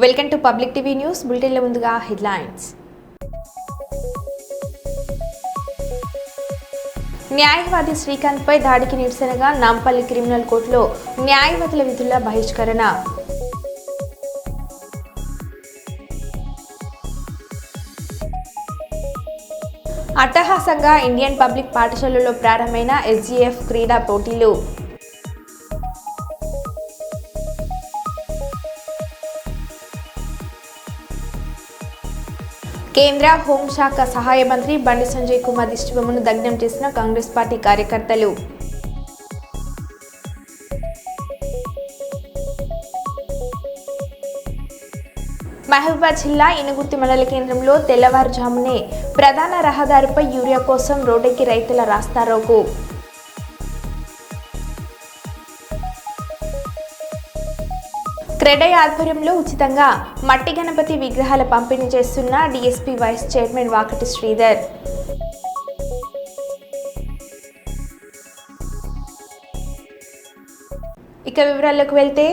Welcome to public TV news బులెటిన్ల ముందుగా headlines. న్యాయవాది శ్రీకాంత్ పై దాడికి నిరసనగా నాంపల్లి క్రిమినల్ కోర్టులో న్యాయవాదుల విధుల బహిష్కరణ. అట్టహాసంగా ఇండియన్ పబ్లిక్ పాఠశాలలో ప్రారంభమైన SGF క్రీడా పోటీలు. కేంద్ర హోంశాఖ సహాయ మంత్రి బండి సంజయ్ కుమార్ దిష్టిబొమ్మను దగ్ధం చేసిన కాంగ్రెస్ పార్టీ కార్యకర్తలు. మహబూబాబాద్ జిల్లా ఇనుగుర్తి మండల కేంద్రంలో తెల్లవారుజామునే ప్రధాన రహదారిపై యూరియా కోసం రోడ్డెక్కి రైతుల రాస్తారోకో. క్రెడై ఆధ్వర్యంలో ఉచితంగా మట్టి గణపతి విగ్రహాల పంపిణీ చేస్తున్న DSP vice chairman Vakati Sridhar. ఇక వివరాల్లోకి వెళ్తే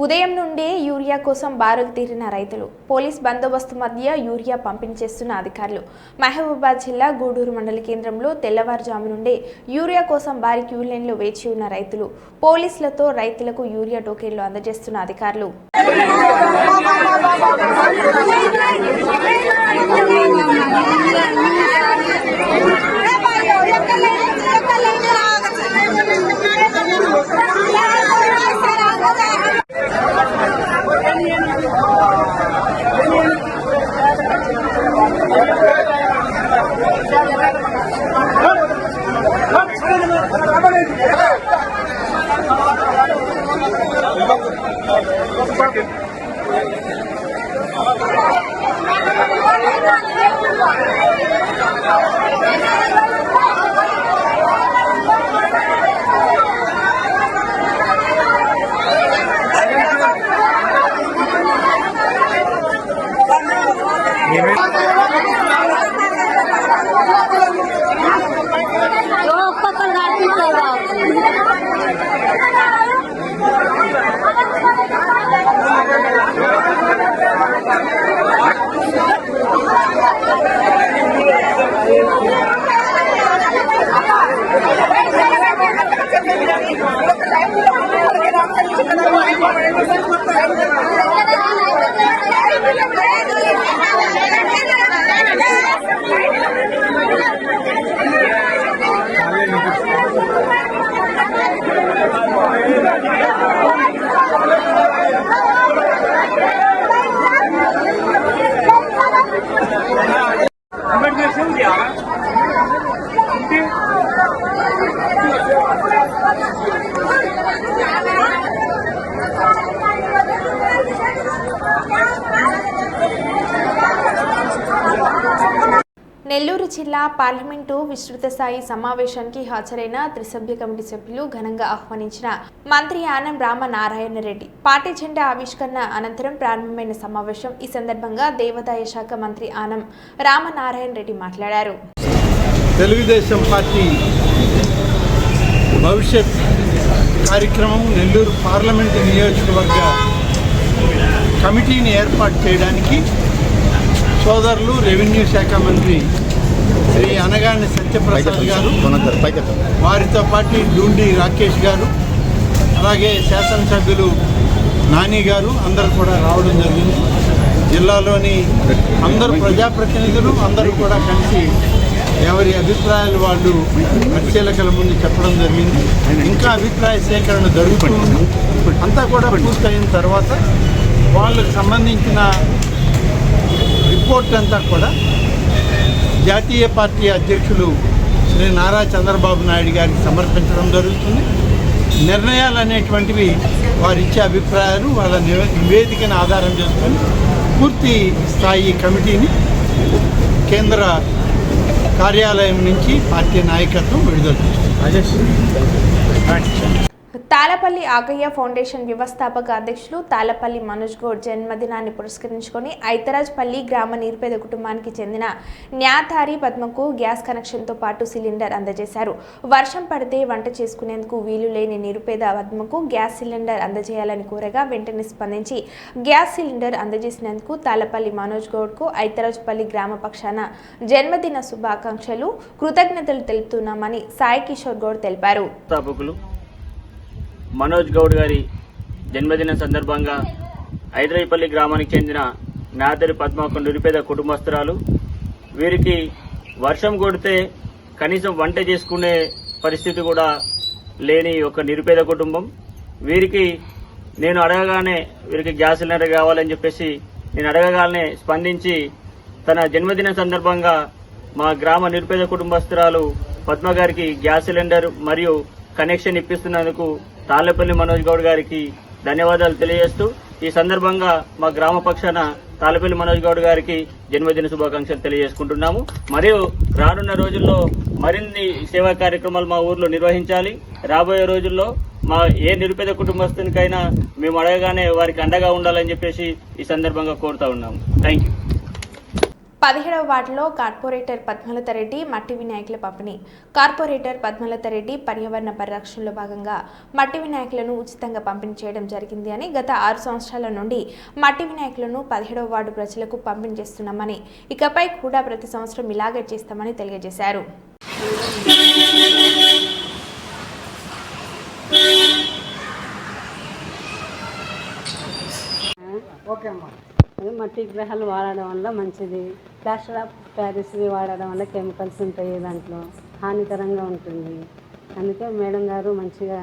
ఉదయం నుండే యూరియా కోసం బారులు తీరిన రైతులు, పోలీస్ బందోబస్తు మధ్య యూరియా పంపిణీ చేస్తున్న అధికారులు. మహబూబాబాద్ జిల్లా గూడూరు మండల కేంద్రంలో తెల్లవారుజాము నుండే యూరియా కోసం భారీ క్యూ లైన్లో వేచి ఉన్న రైతులు, పోలీసులతో రైతులకు యూరియా టోకెన్లు అందజేస్తున్న అధికారులు. నెల్లూరు జిల్లా పార్లమెంటు విస్తృత స్థాయి సమావేశానికి హాజరైన త్రిసభ్య కమిటీ సభ్యులు ఘనంగా ఆహ్వానించిన మంత్రి ఆనం రామనారాయణ రెడ్డి. పార్టీ జెండా ఆవిష్కరణ అనంతరం ప్రారంభమైన సమావేశం. ఈ సందర్భంగా దేవాదాయ శాఖ మంత్రి ఆనం రామనారాయణ రెడ్డి మాట్లాడారు. తెలుగుదేశం పార్టీ భవిష్యత్ కార్యక్రమం నెల్లూరు పార్లమెంటు నియోజకవర్గ కమిటీని ఏర్పాటు చేయడానికి సోదరులు రెవెన్యూ శాఖ మంత్రి శ్రీ అనగాని సత్యప్రసాద్ గారు, వారితో పాటు డూండి రాకేష్ గారు, అలాగే శాసనసభ్యులు నాని గారు అందరూ కూడా రావడం జరిగింది. జిల్లాలోని అందరు ప్రజాప్రతినిధులు అందరూ కూడా కలిసి ఎవరి అభిప్రాయాలు వాళ్ళు పరిశీలకుల ముందు చెప్పడం జరిగింది. ఇంకా అభిప్రాయ సేకరణ జరుగుతుంది. అంతా కూడా పూర్తయిన తర్వాత వాళ్ళకు సంబంధించిన రిపోర్ట్ అంతా కూడా జాతీయ పార్టీ అధ్యక్షులు శ్రీ నారా చంద్రబాబు నాయుడు గారికి సమర్పించడం జరుగుతుంది. నిర్ణయాలు అనేటువంటివి వారిచ్చే అభిప్రాయాలు, వాళ్ళ నివేదికను ఆధారం చేసుకొని పూర్తి స్థాయి కమిటీని కేంద్ర కార్యాలయం నుంచి పార్టీ నాయకత్వం విడుదల చేస్తుంది. తాళపల్లి ఆగయ్య ఫౌండేషన్ వ్యవస్థాపక అధ్యక్షులు తాళపల్లి మనోజ్ గౌడ్ జన్మదినాన్ని పురస్కరించుకొని ఐతరాజ్పల్లి గ్రామ నిరుపేద కుటుంబానికి చెందిన న్యాతారి పద్మకు గ్యాస్ కనెక్షన్తో పాటు సిలిండర్ అందజేశారు. వర్షం పడితే వంట చేసుకునేందుకు వీలు లేని నిరుపేద పద్మకు గ్యాస్ సిలిండర్ అందజేయాలని కోరగా వెంటనే స్పందించి గ్యాస్ సిలిండర్ అందజేసినందుకు తాళపల్లి మనోజ్ గౌడ్కు ఐతరాజ్పల్లి గ్రామ పక్షాన జన్మదిన శుభాకాంక్షలు, కృతజ్ఞతలు తెలుపుతున్నామని సాయి కిషోర్ గౌడ్ తెలిపారు. మనోజ్ గౌడ్ గారి జన్మదిన సందర్భంగా ఐదరాయిపల్లి గ్రామానికి చెందిన నాదరి పద్మ ఒక నిరుపేద కుటుంబస్తురాలు. వీరికి వర్షం కొడితే కనీసం వంట చేసుకునే పరిస్థితి కూడా లేని ఒక నిరుపేద కుటుంబం. వీరికి నేను అడగగానే వీరికి గ్యాస్ సిలిండర్ కావాలని చెప్పేసి నేను అడగగానే స్పందించి తన జన్మదిన సందర్భంగా మా గ్రామ నిరుపేద కుటుంబస్తురాలు పద్మ గారికి గ్యాస్ సిలిండర్ మరియు కనెక్షన్ ఇప్పిస్తున్నందుకు తాళ్ళపల్లి మనోజ్ గౌడ్ గారికి ధన్యవాదాలు తెలియజేస్తూ ఈ సందర్భంగా మా గ్రామ పక్షాన తాళ్ళపల్లి మనోజ్ గౌడ్ గారికి జన్మదిన శుభాకాంక్షలు తెలియజేసుకుంటున్నాము. మరియు రానున్న రోజుల్లో మరిన్ని సేవా కార్యక్రమాలు మా ఊర్లో నిర్వహించాలి. రాబోయే రోజుల్లో మా ఏ నిరుపేద కుటుంబస్తునికైనా మేము అడగగానే వారికి అండగా ఉండాలని చెప్పేసి ఈ సందర్భంగా కోరుతా ఉన్నాము. Thank you. 17వ వార్డులో కార్పొరేటర్ పద్మలత రెడ్డి మట్టి వినాయకుల పంపిణీ. కార్పొరేటర్ పద్మలత రెడ్డి పర్యావరణ పరిరక్షణలో భాగంగా మట్టి వినాయకులను ఉచితంగా పంపిణీ చేయడం జరిగింది అని, గత 6 సంవత్సరాల నుండి మట్టి వినాయకులను 17వ వార్డు ప్రజలకు పంపిణీ చేస్తున్నామని, ఇకపై కూడా ప్రతి సంవత్సరం ఇలాగే చేస్తామని తెలియజేశారు. మట్టి విగ్రహాలు వాడడం వల్ల మంచిది. ప్లాస్టర్ ఆఫ్ ప్యారిస్వి వాడడం వల్ల కెమికల్స్ ఉంటాయి, దాంట్లో హానికరంగా ఉంటుంది. అందుకే మేడం గారు మంచిగా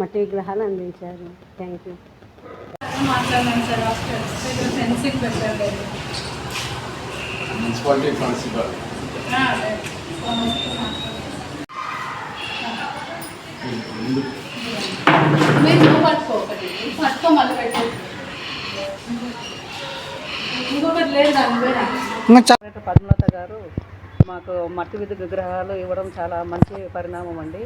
మట్టి విగ్రహాలు అందించారు. Thank you. పద్మలత గారు మాకు మట్టి విగ్రహాలు ఇవ్వడం చాలా మంచి పరిణామం అండి.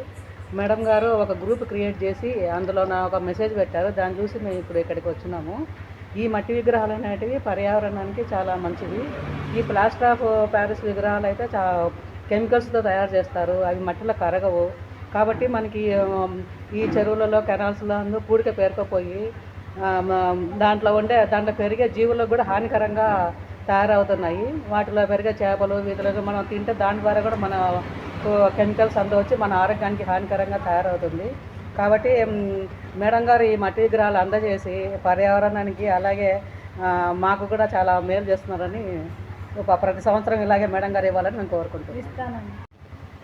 మేడం గారు ఒక గ్రూప్ క్రియేట్ చేసి అందులో ఒక మెసేజ్ పెట్టారు. దాన్ని చూసి మేము ఇప్పుడు ఇక్కడికి వచ్చినాము. ఈ మట్టి విగ్రహాలు అనేటివి పర్యావరణానికి చాలా మంచివి. ఈ ప్లాస్టర్ ఆఫ్ ప్యారిస్ విగ్రహాలు అయితే కెమికల్స్తో తయారు చేస్తారు, అవి మట్టిలో కరగవు. కాబట్టి మనకి ఈ చెరువులలో కెనాల్స్లో పూడిక పేరుకుపోయి దాంట్లో పెరిగే జీవులకు కూడా హానికరంగా తయారవుతున్నాయి. వాటిలో పెరిగే చేపలు వీటిలో మనం తింటే దాని ద్వారా కూడా మన కెమికల్స్ వచ్చి మన ఆరోగ్యానికి హానికరంగా తయారవుతుంది. కాబట్టి మేడం గారు ఈ మట్టి విగ్రహాలు అందజేసి పర్యావరణానికి అలాగే మాకు కూడా చాలా మేలు చేస్తున్నారని ప్రతి సంవత్సరం ఇలాగే మేడం గారు ఇవ్వాలని నేను కోరుకుంటున్నాను.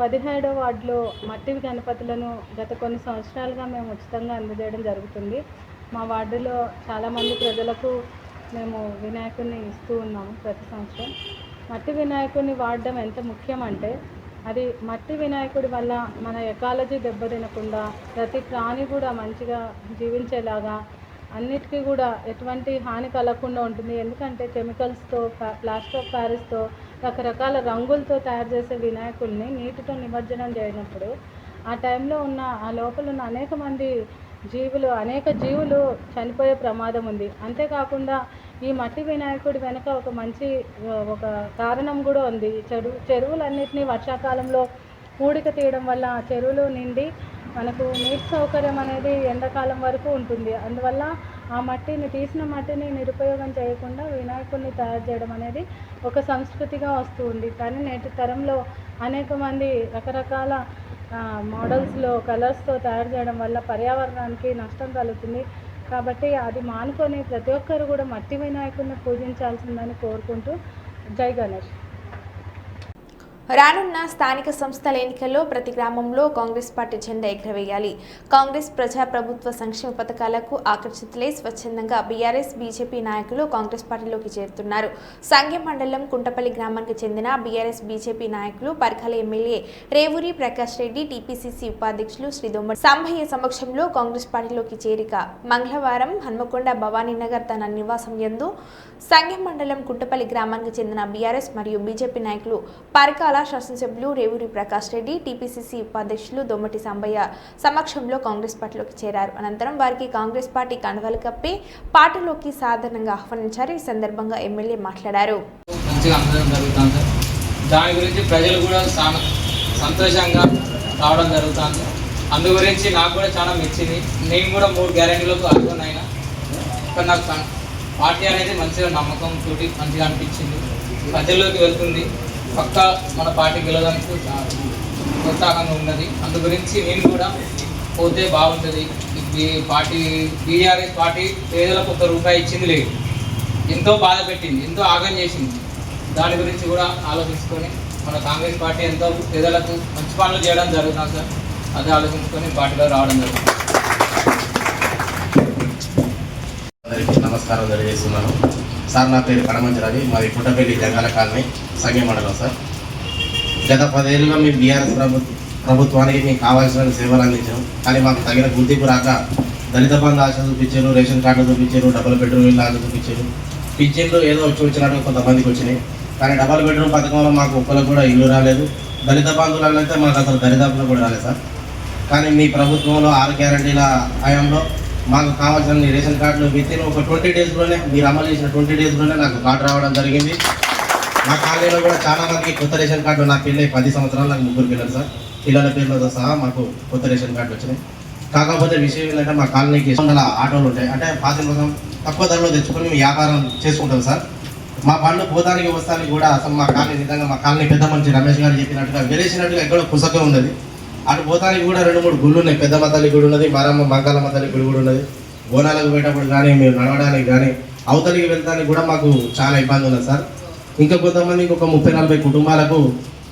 17వ వార్డులో మట్టి గణపతులను గత కొన్ని సంవత్సరాలుగా మేము ఉచితంగా అందజేయడం జరుగుతుంది. మా వార్డులో చాలామంది ప్రజలకు మేము వినాయకుడిని ఇస్తూ ఉన్నాము ప్రతి సంవత్సరం. మట్టి వినాయకుడిని వాడడం ఎంత ముఖ్యమంటే, అది మట్టి వినాయకుడి వల్ల మన ఎకాలజీ దెబ్బతినకుండా ప్రతి ప్రాణి కూడా మంచిగా జీవించేలాగా అన్నిటికీ కూడా ఎటువంటి హాని కలగకుండా ఉంటుంది. ఎందుకంటే కెమికల్స్తో, ప్లాస్టర్ ఆఫ్ ప్యారిస్తో, రకరకాల రంగులతో తయారు చేసే వినాయకుల్ని నీటితో నిమజ్జనం చేయనప్పుడు ఆ టైంలో ఉన్న ఆ లోపల ఉన్న అనేక జీవులు చనిపోయే ప్రమాదం ఉంది. అంతేకాకుండా ఈ మట్టి వినాయకుడి వెనుక ఒక కారణం కూడా ఉంది. చెరువులన్నింటినీ వర్షాకాలంలో పూడిక తీయడం వల్ల చెరువులు నిండి మనకు నీటి సౌకర్యం అనేది ఎండాకాలం వరకు ఉంటుంది. అందువల్ల ఆ తీసిన మట్టిని నిరుపయోగం చేయకుండా వినాయకుడిని తయారు చేయడం అనేది ఒక సంస్కృతిగా వస్తూ ఉంది. కానీ నేటి తరంలో అనేక మంది రకరకాల మోడల్స్లో కలర్స్తో తయారు చేయడం వల్ల పర్యావరణానికి నష్టం కలుగుతుంది. కాబట్టి అది మానుకొని ప్రతి ఒక్కరు కూడా మట్టి వినాయకుడిని పూజించాల్సిందని కోరుకుంటూ జై గణేష్. రానున్న స్థానిక సంస్థల ఎన్నికల్లో ప్రతి గ్రామంలో కాంగ్రెస్ పార్టీ జెండా ఎగురవేయాలి. కాంగ్రెస్ ప్రజాప్రభుత్వ సంక్షేమ పథకాలకు ఆకర్షితులై స్వచ్ఛందంగా బీఆర్ఎస్, బీజేపీ నాయకులు కాంగ్రెస్ పార్టీలోకి చేరుతున్నారు. సంగెం మండలం కుంటపల్లి గ్రామానికి చెందిన బీఆర్ఎస్, బీజేపీ నాయకులు పర్కాల ఎమ్మెల్యే రేవూరి ప్రకాష్ రెడ్డి, టీపీసీసీ ఉపాధ్యక్షులు శ్రీదొమ్మ సంభయ్య సమక్షంలో కాంగ్రెస్ పార్టీలోకి చేరిక మంగళవారం హన్మకొండ భవానీనగర్ తన నివాసం యందు సంగెం మండలం కుంటపల్లి గ్రామానికి చెందిన బీఆర్ఎస్ మరియు బీజేపీ నాయకులు పర్కాల తెల్లాడ శాసనసభ్యులు రేవూరి ప్రకాష్ రెడ్డి టీపీసీసీ ఉపాధ్యక్షులు దొమ్మటి సాంబయ్య సమక్షంలో కాంగ్రెస్ పార్టీలోకి చేరారు. అనంతరం వారికి కాంగ్రెస్ పార్టీ కండువాలు కప్పి పార్టీలోకి సాధారణంగా ఆహ్వానించారు. ఈ సందర్భంగా ఎమ్మెల్యే మాట్లాడారు. దాని గురించి ప్రజలు కూడా చాలా సంతోషంగా రావడం జరుగుతుంది. అందు గురించి నాకు కూడా చాలా మెచ్చింది. నేను కూడా 3 గ్యారెంటీలకు ఆర్గన్ అయినా కానీ నాకు పార్టీ అనేది మంచిగా నమ్మకంతో మంచిగా అనిపించింది. ప్రజల్లోకి వెళ్తుంది. పక్కా మన పార్టీ గెలవడానికి ప్రోత్సాహంగా ఉన్నది. అందు గురించి నేను కూడా పోతే బాగుంటుంది. ఈ పార్టీ బీఆర్ఎస్ పార్టీ పేదలకు ₹1 ఇచ్చింది లేదు, ఎంతో బాధ పెట్టింది, ఎంతో ఆగం చేసింది. దాని గురించి కూడా ఆలోచించుకొని మన కాంగ్రెస్ పార్టీ ఎంతో పేదలకు మంచి పనులు చేయడం జరుగుతుంది సార్. అదే ఆలోచించుకొని పార్టీలో రావడం జరుగుతుంది. అందరికీ నమస్కారం తెలియజేస్తున్నాను సార్. నా పేరు కడమంచి రవి, మాది పుట్టపల్లి జంగాల కాలనీ, సంఘ మండలం సార్. గత 10 ఏళ్ళుగా మేము బీఆర్ఎస్ ప్రభుత్వానికి మీకు కావాల్సిన సేవలు అందించాం. కానీ మాకు తగిన గుర్తింపు రాక దళిత బంధు ఆశ చూపించారు, రేషన్ కార్డులు చూపించారు, డబుల్ బెడ్రూమ్ ఇల్లు ఆశ చూపించారు. పింఛన్లు ఏదో వచ్చినట్టు కొంతమందికి వచ్చినాయి. కానీ డబుల్ బెడ్రూమ్ పథకంలో మాకు ఒక్కరికి కూడా ఇల్లు రాలేదు. దళిత బంధువులు అయితే మాకు అసలు దరిదాపులో కూడా రాలేదు సార్. కానీ మీ ప్రభుత్వంలో 6 గ్యారెంటీల హయాంలో మాకు కావాల్సిన రేషన్ కార్డులు విత్తిన ఒక 20 డేస్లోనే మీరు అమలు చేసిన 20 డేస్లోనే నాకు కార్డు రావడం జరిగింది. మా కాలనీలో కూడా చాలా మందికి కొత్త రేషన్ కార్డు, నాకు పెళ్ళి 10 సంవత్సరాలు, నాకు 3 పిల్లలు సార్. పిల్లల పేర్లతో సహా మాకు కొత్త రేషన్ కార్డు వచ్చినాయి. కాకపోతే విషయం ఏంటంటే మా కాలనీకి 100 ఆటోలు ఉంటాయి. అంటే పాతి కోసం తక్కువ ధరలో తెచ్చుకొని వ్యాపారం చేసుకుంటాం సార్. మా బండ్లు పోతానికి వస్తానికి కూడా అసలు మా కాలనీ నిజంగా మా కాలనీ పెద్ద మనిషి రమేష్ గారు చెప్పినట్టుగా వెరేసినట్టుగా ఎక్కడో పుస్తకం ఉన్నది. అటు పోతానికి కూడా 2-3 గుళ్ళు ఉన్నాయి. పెద్దమ్మ తల్లి గుడి ఉన్నది, మారమ్మ మంకాలమ్మ తల్లి గుడి కూడా ఉన్నది. బోనాలకు పోయేటప్పుడు కానీ మేము నడవడానికి కానీ అవతలికి వెళ్తానికి కూడా మాకు చాలా ఇబ్బంది ఉన్నది సార్. ఇంకా కొంతమందికి ఒక 30-40 కుటుంబాలకు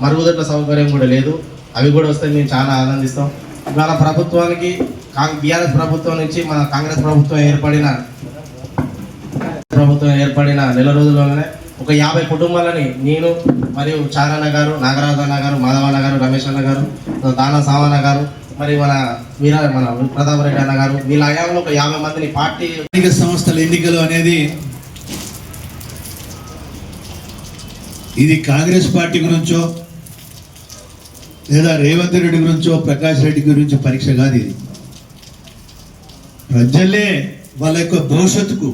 మరుగుదొడ్ల సౌకర్యం కూడా లేదు. అవి కూడా వస్తే మేము చాలా ఆనందిస్తాం. ఇవాళ ప్రభుత్వానికి బీఆర్ఎస్ ప్రభుత్వం నుంచి మన కాంగ్రెస్ ప్రభుత్వం ఏర్పడిన నెల రోజుల్లోనే ఒక 50 కుటుంబాలని నేను మరియు చారన్న గారు, నాగరాజన్న గారు, మాధవన్న గారు, రమేష్ అన్న గారు, దానా సావన్న గారు, మరి మన ప్రతాప్ రెడ్డి అన్న గారు, వీళ్ళ హయాంలో ఒక 50 మందిని పార్టీ సంస్థల ఎన్నికలు అనేది ఇది కాంగ్రెస్ పార్టీ గురించో లేదా రేవంత్ రెడ్డి గురించో ప్రకాష్ రెడ్డి గురించో పరీక్ష కాదు. ఇది ప్రజలే వాళ్ళ యొక్క భవిష్యత్తుకు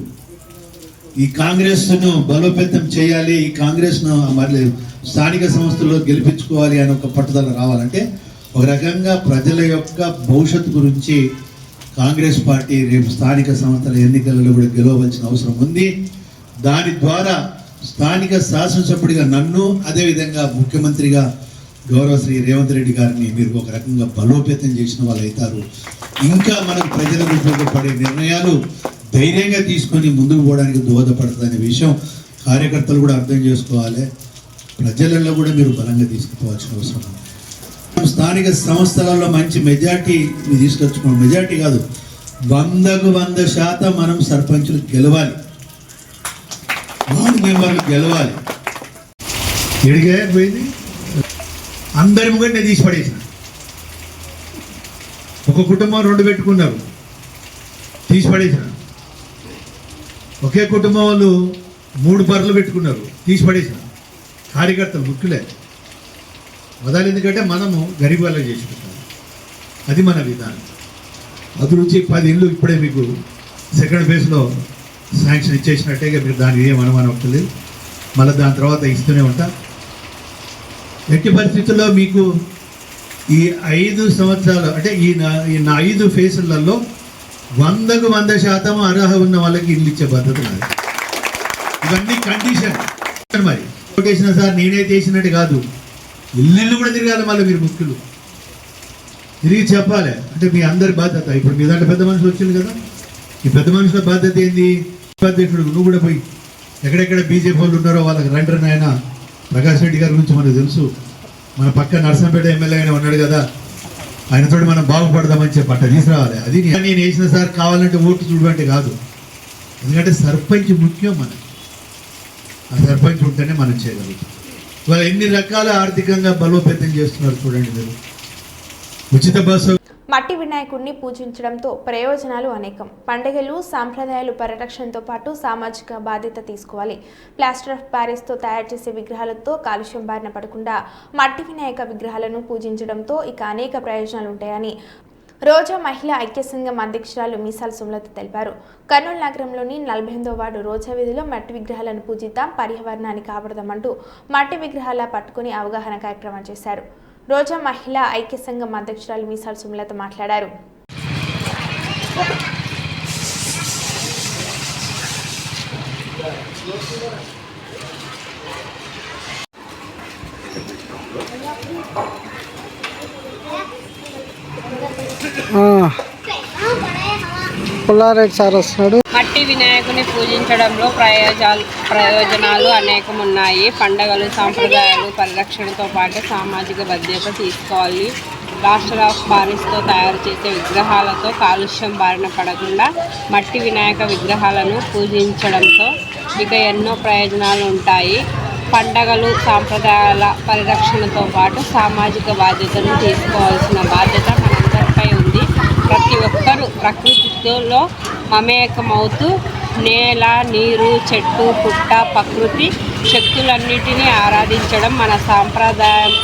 ఈ కాంగ్రెస్ను బలోపేతం చేయాలి, ఈ కాంగ్రెస్ను మరి స్థానిక సంస్థల్లో గెలిపించుకోవాలి అని ఒక పట్టుదల రావాలంటే ఒక రకంగా ప్రజల యొక్క భవిష్యత్తు గురించి కాంగ్రెస్ పార్టీ రేపు స్థానిక సంస్థల ఎన్నికలలో కూడా గెలవవలసిన అవసరం ఉంది. దాని ద్వారా స్థానిక శాసనసభ్యుడిగా నన్ను, అదేవిధంగా ముఖ్యమంత్రిగా గౌరవ శ్రీ రేవంత్ రెడ్డి గారిని మీరు ఒక రకంగా బలోపేతం చేసిన వాళ్ళు అవుతారు. ఇంకా మనకు ప్రజలకు ఉపయోగపడే నిర్ణయాలు ధైర్యంగా తీసుకొని ముందుకు పోవడానికి దోహదపడుతుందనే విషయం కార్యకర్తలు కూడా అర్థం చేసుకోవాలి. ప్రజలలో కూడా మీరు బలంగా తీసుకుపోవాల్సిన అవసరం ఉంది. స్థానిక సంస్థలలో మంచి మెజార్టీ మీరు తీసుకొచ్చుకోండి. మెజార్టీ కాదు, 100% మనం సర్పంచులు గెలవాలి, వార్డు మెంబర్లు గెలవాలి. ఎడిగా పోయింది అందరి ముగ్గురు నేను తీసి పడేసిన. ఒక కుటుంబం 2 పెట్టుకున్నారు, తీసి పడేసిన. ఒకే కుటుంబం వాళ్ళు 3 బర్రెలు పెట్టుకున్నారు, తీసి పడేసిన. కార్యకర్తలు ముఖ్యులే వదాలి, ఎందుకంటే మనము గరీబ్ వాళ్ళకి చేసి పెట్టాలి. అది మన విధానం. అది నుంచి 10 ఇళ్ళు ఇప్పుడే మీకు సెకండ్ ఫేజ్లో శాంక్షన్ ఇచ్చేసినట్టే, మీరు దానికి ఏం అనుమానం అవుతుంది. మళ్ళీ దాని తర్వాత ఇస్తూనే ఉంటా. ఎట్టి పరిస్థితుల్లో మీకు ఈ 5 సంవత్సరాలు అంటే ఈ 5 ఫేజులలో 100% అర్హత ఉన్న వాళ్ళకి ఇల్లు ఇచ్చే పద్ధతి నాది. ఇవన్నీ కండిషన్. మరి చేసిన సార్ నేనే చేసినట్టు కాదు, ఇల్లు కూడా తిరగాలి. మళ్ళీ మీరు ముఖ్యులు తిరిగి చెప్పాలి. అంటే మీ అందరి బాధ్యత. ఇప్పుడు మీ దాంట్లో పెద్ద మనుషులు వచ్చింది కదా, ఈ పెద్ద మనుషుల బాధ్యత ఏంది? అధ్యక్షుడు నువ్వు కూడా పోయి ఎక్కడెక్కడ బీజేపీ వాళ్ళు ఉన్నారో వాళ్ళకి రండి. ఆయన ప్రకాష్ రెడ్డి గారి గురించి మనకు తెలుసు. మన పక్క నర్సంపేట ఎమ్మెల్యే అయినా ఉన్నాడు కదా, ఆయనతో మనం బాగుపడదామని చెప్పి అట్ట తీసుకురావాలి. అది నేను వేసిన సార్ కావాలంటే ఓటు చూడమంటే కాదు, ఎందుకంటే సర్పంచ్ ముఖ్యం. మనకి ఆ సర్పంచ్ ఉంటేనే మనం చేయగలుగుతాం. ఇవాళ ఎన్ని రకాల ఆర్థికంగా బలోపేతం చేస్తున్నారు చూడండి మీరు. ఉచిత బస్సు మట్టి వినాయకుడిని పూజించడంతో ప్రయోజనాలు అనేకం. పండుగలు, సాంప్రదాయాలు పరిరక్షణతో పాటు సామాజిక బాధ్యత తీసుకోవాలి. ప్లాస్టర్ ఆఫ్ ప్యారిస్తో తయారు చేసే విగ్రహాలతో కాలుష్యం బారిన పడకుండా మట్టి వినాయక విగ్రహాలను పూజించడంతో ఇక అనేక ప్రయోజనాలు ఉంటాయని రోజా మహిళా ఐక్య సంఘం అధ్యక్షురాలు మీసాల సుమలత తెలిపారు. కర్నూలు నగరంలోని 48వ వార్డు రోజా వీధిలో మట్టి విగ్రహాలను పూజిద్దాం, పర్యావరణాన్ని కాపాడదామంటూ మట్టి విగ్రహాల పట్టుకుని అవగాహన కార్యక్రమం చేశారు. రోజా మహిళా ఐక్య సంఘం అధ్యక్షురాలు మీసాల సుమలత మాట్లాడారు. పుల్లారెడ్డి సార్ వస్తున్నాడు. మట్టి వినాయకుని పూజించడంలో ప్రయోజనాలు అనేకం ఉన్నాయి. పండుగలు, సాంప్రదాయాలు పరిరక్షణతో పాటు సామాజిక బాధ్యత తీసుకోవాలి. ప్లాస్టర్ ఆఫ్ ప్యారిస్తో తయారు చేసే విగ్రహాలతో కాలుష్యం బారిన పడకుండా మట్టి వినాయక విగ్రహాలను పూజించడంతో ఇక ఎన్నో ప్రయోజనాలు ఉంటాయి. పండగలు, సాంప్రదాయాల పరిరక్షణతో పాటు సామాజిక బాధ్యతను తీసుకోవాల్సిన బాధ్యత మనందరిపై ఉంది. ప్రతి ఒక్కరూ ప్రకృతిలో మమేకమవుతూ నేల, నీరు, చెట్టు, పుట్ట, ప్రకృతి శక్తులన్నిటినీ ఆరాధించడం మన సాంప్రదాయం,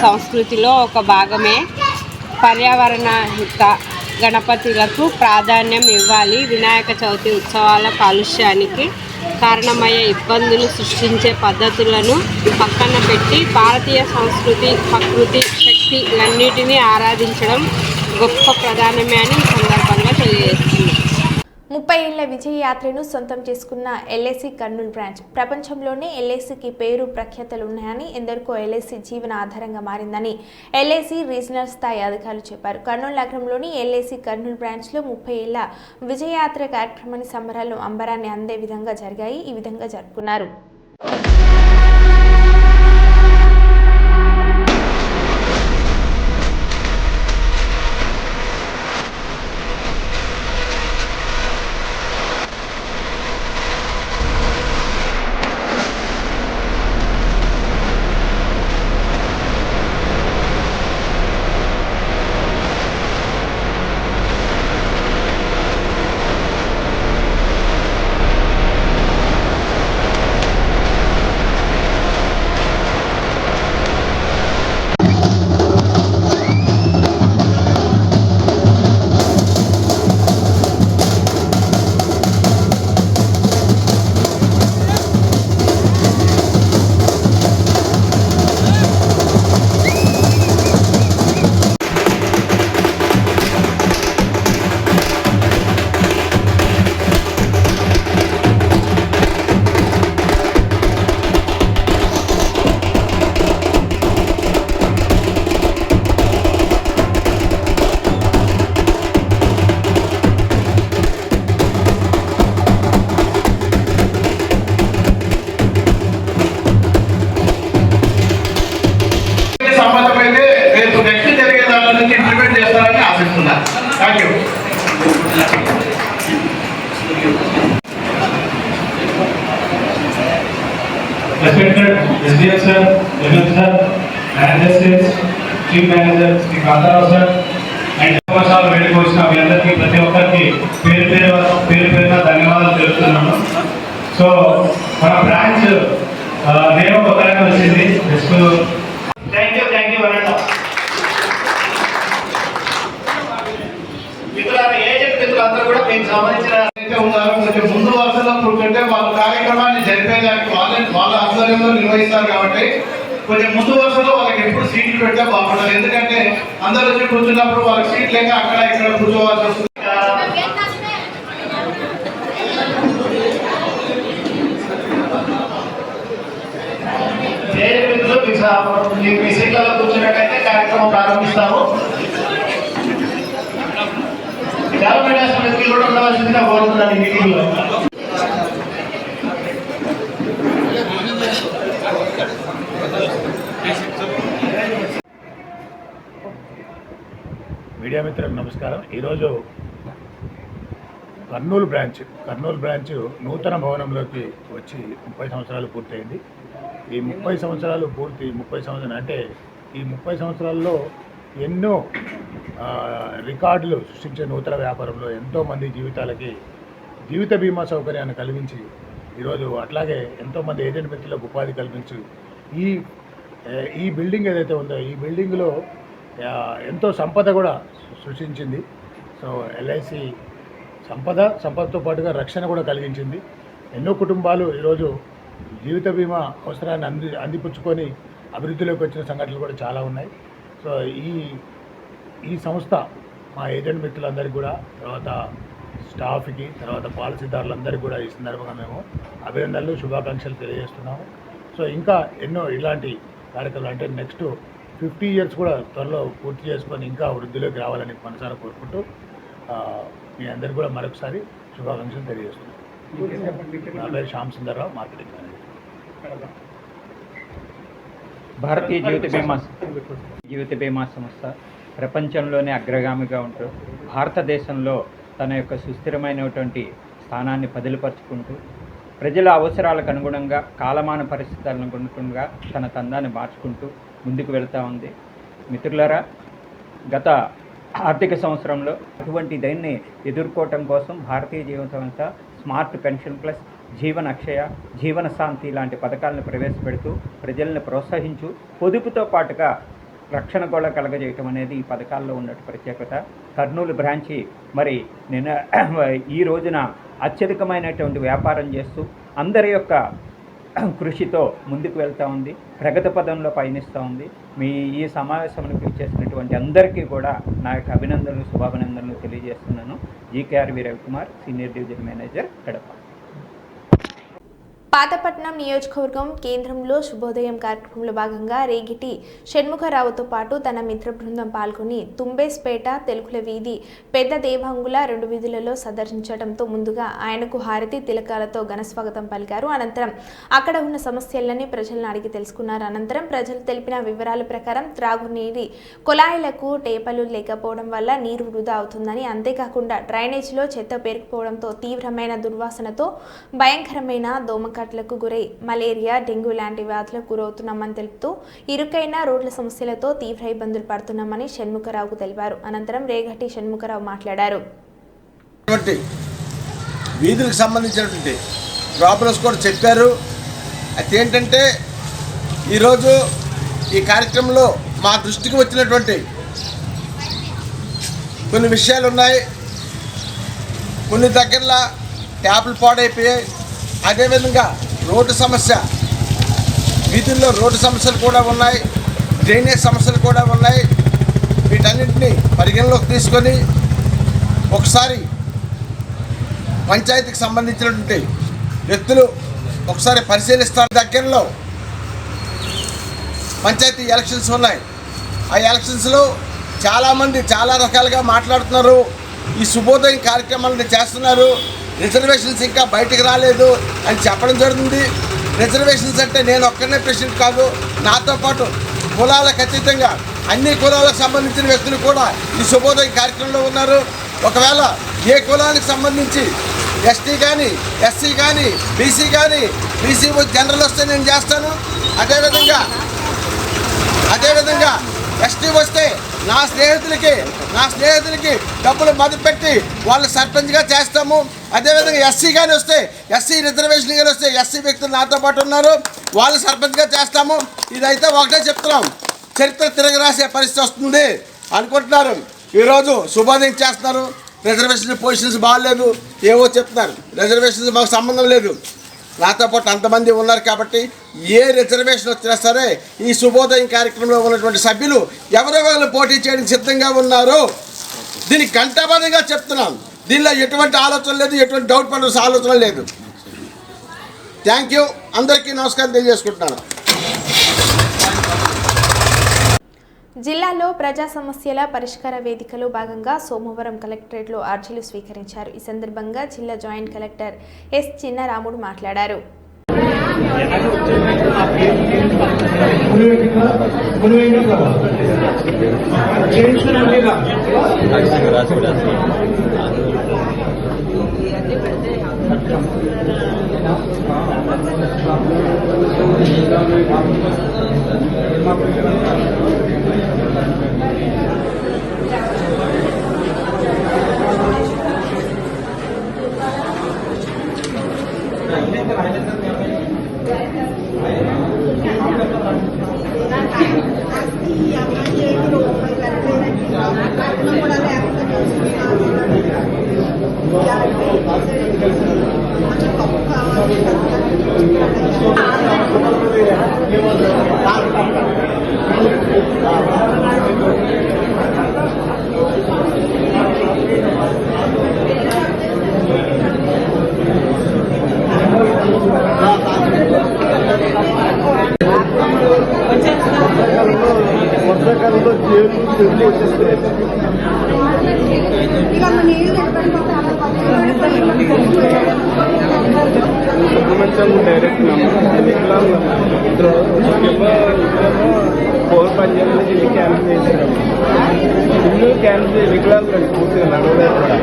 సంస్కృతిలో ఒక భాగమే. పర్యావరణహిత గణపతులకు ప్రాధాన్యం ఇవ్వాలి. వినాయక చవితి ఉత్సవాల కాలుష్యానికి కారణమయ్యే ఇబ్బందులు సృష్టించే పద్ధతులను పక్కన పెట్టి భారతీయ సంస్కృతి, ప్రకృతి శక్తులన్నిటినీ ఆరాధించడం గొప్ప ప్రధానమే అని ఈ సందర్భంగా తెలియజేస్తుంది. 30 ఏళ్ల విజయ యాత్రను సొంతం చేసుకున్న ఎల్ఐసి కర్నూలు బ్రాంచ్ ప్రపంచంలోనే ఎల్ఐసికి పేరు ప్రఖ్యాతలు ఉన్నాయని, ఎందరికో ఎల్ఐసి జీవన ఆధారంగా మారిందని ఎల్ఐసి రీజనల్ స్థాయి అధికారులు చెప్పారు. కర్నూలు నగరంలోని ఎల్ఐసి కర్నూలు బ్రాంచ్లో 30 ఏళ్ల విజయయాత్ర కార్యక్రమాన్ని సంబరాలు అంబరాన్ని అందే విధంగా జరిగాయి. ఈ విధంగా జరుపుకున్నారు. Respected SDM sir, ML sir, managers, chief manager, Sri Kantarao sir, and అవకాశాలు వేడుకు వచ్చిన మీ అందరికీ ప్రతి ఒక్కరికి పేరున ధన్యవాదాలు తెలుపుతున్నాను. సో మన బ్రాంచ్ నేమ్ కొత్తగా వచ్చింది. థ్యాంక్ యూ అనండి. మిత్రులారా, ఏజెంట్ మిత్రులందరూ కూడా మీకు సంబంధించిన ఉన్నారు. కొంచెం ముందు వరుసలో కూర్చుంటే వాళ్ళ కార్యక్రమాన్ని జరిపేదానికి వాళ్ళ ఆధ్వర్యంలో నిర్వహిస్తారు కాబట్టి కొంచెం ముందు వరుసలో వాళ్ళకి ఎప్పుడు సీట్లు పెడితే బాగుంటుంది. ఎందుకంటే అందరూ వచ్చి కూర్చున్నప్పుడు వాళ్ళకి సీట్ లేక అక్కడ ఇక్కడ కూర్చోవాల్సి వస్తుంది. మీ సీట్లలో కూర్చున్నట్టయితే కార్యక్రమం ప్రారంభిస్తాము. గవర్నమెంట్ హాస్పిటల్కి కూడా ఉండవలసిందిగా కోరుతున్నాను ఈ మీటింగ్లో. మీడియా మిత్రులకు నమస్కారం. ఈరోజు కర్నూలు బ్రాంచ్ నూతన భవనంలోకి వచ్చి 30 సంవత్సరాలు పూర్తయింది. ఈ 30 సంవత్సరాలు అంటే ఈ 30 సంవత్సరాల్లో ఎన్నో రికార్డులు సృష్టించే నూతన వ్యాపారంలో ఎంతోమంది జీవితాలకి జీవిత బీమా సౌకర్యాన్ని కలిగించి ఈరోజు అట్లాగే ఎంతోమంది ఏజెంట్ మిత్రులకు ఉపాధి కల్పించి ఈ బిల్డింగ్ ఏదైతే ఉందో ఈ బిల్డింగ్లో ఎంతో సంపద కూడా సృష్టించింది. సో ఎల్ఐసి సంపదతో పాటుగా రక్షణ కూడా కలిగించింది. ఎన్నో కుటుంబాలు ఈరోజు జీవిత బీమా అవసరాన్ని అందిపుచ్చుకొని అభివృద్ధిలోకి వచ్చిన సంఘటనలు కూడా చాలా ఉన్నాయి. సో ఈ సంస్థ మా ఏజెంట్ మిత్రులందరికీ కూడా, తర్వాత స్టాఫ్కి, తర్వాత పాలసీదారులందరికీ కూడా ఈ సందర్భంగా మేము అభినందనలు, శుభాకాంక్షలు తెలియజేస్తున్నాము. సో ఇంకా ఎన్నో ఇలాంటి కార్యక్రమాలు అంటే నెక్స్ట్ 50 years కూడా త్వరలో పూర్తి చేసుకొని ఇంకా వృద్ధిలోకి రావాలని మనసారా కోరుకుంటూ మీ అందరికీ కూడా మరొకసారి శుభాకాంక్షలు తెలియజేస్తున్నాను. నా పేరు శ్యామ్ సుందర్రావు, మార్కెటింగ్ మేనేజర్. భారతీయ జీవిత బీమా సంస్థ ప్రపంచంలోనే అగ్రగామిగా ఉంటూ భారతదేశంలో తన యొక్క సుస్థిరమైనటువంటి స్థానాన్ని పదిలపరుచుకుంటూ ప్రజల అవసరాలకు అనుగుణంగా, కాలమాన పరిస్థితులకు అనుగుణంగా తన తందాన్ని మార్చుకుంటూ ముందుకు వెళ్తూ ఉంది. మిత్రులారా, గత ఆర్థిక సంవత్సరంలో అటువంటి దాన్ని ఎదుర్కోవటం కోసం భారతీయ జీవన సంస్థ స్మార్ట్ పెన్షన్ ప్లస్, జీవన అక్షయ, జీవన శాంతి లాంటి పథకాలను ప్రవేశపెడుతూ ప్రజలను ప్రోత్సహించు పొదుపుతో పాటుగా రక్షణ కూడా కలగజేయటం అనేది ఈ పథకాల్లో ఉన్నట్టు ప్రత్యేకత. కర్నూలు బ్రాంచి మరి నేను ఈ రోజున అత్యధికమైనటువంటి వ్యాపారం చేస్తూ అందరి యొక్క కృషితో ముందుకు వెళ్తూ ఉంది, ప్రగతి పదంలో పయనిస్తూ ఉంది. మీ ఈ సమావేశానికి చేసినటువంటి అందరికీ కూడా నా యొక్క అభినందనలు, శుభాభినందనలు తెలియజేస్తున్నాను. GKRV Ravikumar, senior division manager, Kadapa. Patapatnam నియోజకవర్గం కేంద్రంలో శుభోదయం కార్యక్రమంలో భాగంగా రేగిటి షణ్ముఖరావుతో పాటు తన మిత్ర బృందం పాల్గొని తుంబేస్పేట, తెలుగుల వీధి, పెద్ద దేవాంగుల 2 వీధులలో సందర్శించడంతో ముందుగా ఆయనకు హారతి తిలకాలతో ఘనస్వాగతం పలికారు. అనంతరం అక్కడ ఉన్న సమస్యలని ప్రజలను అడిగి తెలుసుకున్నారు. అనంతరం ప్రజలు తెలిపిన వివరాల ప్రకారం త్రాగునీటి కుళాయిలకు టేపలు లేకపోవడం వల్ల నీరు వృధా అవుతుందని, అంతేకాకుండా డ్రైనేజీలో చెత్త పేరుకుపోవడంతో తీవ్రమైన దుర్వాసనతో భయంకరమైన దోమక లకు గురై మలేరియా, డెంగ్యూ లాంటి వ్యాధులకు గురవుతున్నామని తెలుపుతూ ఇరుకైన రోడ్ల సమస్యలతో తీవ్ర ఇబ్బందులు పడుతున్నామని షణ్ముఖరావుకు తెలిపారు. అనంతరం రేగటి షణ్ముఖరావు మాట్లాడారు. వీధులకు సంబంధించినటువంటి ప్రాబ్లమ్స్ కూడా చెప్పారు. అదేంటంటే ఈరోజు ఈ కార్యక్రమంలో మా దృష్టికి వచ్చినటువంటి కొన్ని విషయాలు ఉన్నాయి. కొన్ని దగ్గరలో ట్యాపులు పాడైపోయాయి. అదేవిధంగా రోడ్డు సమస్య, వీధుల్లో రోడ్డు సమస్యలు కూడా ఉన్నాయి, డ్రైనేజ్ సమస్యలు కూడా ఉన్నాయి. వీటన్నింటినీ పరిగణలోకి తీసుకొని ఒకసారి పంచాయతీకి సంబంధించినటువంటి వ్యక్తులు ఒకసారి పరిశీలిస్తారు. దగ్గరలో పంచాయతీ ఎలక్షన్స్ ఉన్నాయి. ఆ ఎలక్షన్స్లో చాలామంది చాలా రకాలుగా మాట్లాడుతున్నారు. ఈ శుభోదయం కార్యక్రమాలను చేస్తున్నారు. రిజర్వేషన్స్ ఇంకా బయటికి రాలేదు అని చెప్పడం జరుగుతుంది. రిజర్వేషన్స్ అంటే నేను ఒక్కనే ప్రెసిడెంట్ కాదు, నాతో పాటు కులాలకు అతీతంగా అన్ని కులాలకు సంబంధించిన వ్యక్తులు కూడా ఈ శుభోదయం కార్యక్రమంలో ఉన్నారు. ఒకవేళ ఏ కులానికి సంబంధించి ఎస్టీ కానీ, ఎస్సీ కానీ, బీసీ కానీ, బీసీ జనరల్ వస్తే నేను చేస్తాను. అదేవిధంగా ఎస్టీ వస్తే నా స్నేహితులకి డబ్బులు మదుపు పెట్టి వాళ్ళు సర్పంచ్గా చేస్తాము. అదేవిధంగా ఎస్సీ కానీ వస్తే, ఎస్సీ రిజర్వేషన్ కానీ వస్తే ఎస్సీ వ్యక్తులు నాతో పాటు ఉన్నారు, వాళ్ళు సర్పంచ్గా చేస్తాము. ఇదైతే ఒకటే చెప్తున్నాం, చరిత్ర తిరగరాసే పరిస్థితి వస్తుంది అనుకుంటున్నారు. ఈరోజు శుభోదయం చేస్తున్నారు. రిజర్వేషన్ పొజిషన్స్ బాగాలేదు ఏవో చెప్తున్నారు. రిజర్వేషన్స్ మాకు సంబంధం లేదు. నాతో పాటు అంతమంది ఉన్నారు కాబట్టి ఏ రిజర్వేషన్ వచ్చినా సరే ఈ శుభోదయం కార్యక్రమంలో ఉన్నటువంటి సభ్యులు ఎవరెవరు పోటీ చేయడానికి సిద్ధంగా ఉన్నారు. దీనికి కంటబద్ధంగా చెప్తున్నాం. దీనిలో ఎటువంటి ఆలోచన లేదు, ఎటువంటి డౌట్ పడాల్సిన ఆలోచన లేదు. Thank you. అందరికీ నమస్కారం తెలియజేసుకుంటున్నాను. జిల్లాలో ప్రజా సమస్యల పరిష్కార వేదికలో భాగంగా సోమవారం కలెక్టరేట్లో అర్జీలు స్వీకరించారు. ఈ సందర్భంగా జిల్లా జాయింట్ కలెక్టర్ ఎస్ చిన్నరాముడు మాట్లాడారు. వర్షాకాలంలో జైలు వచ్చేస్తాయి. డైరెక్ట్ ఫోర్ పంజాబ్ నుంచి ఇల్లు క్యాన్సిల్ చేశారు. ఇల్లు క్యాన్సిల్ వికలాంగులు పూర్తిగా నడవలేదు కూడా.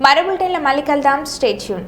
మరో బులెటిన్లో మళ్ళీ కలుద్దాం. Stay tune.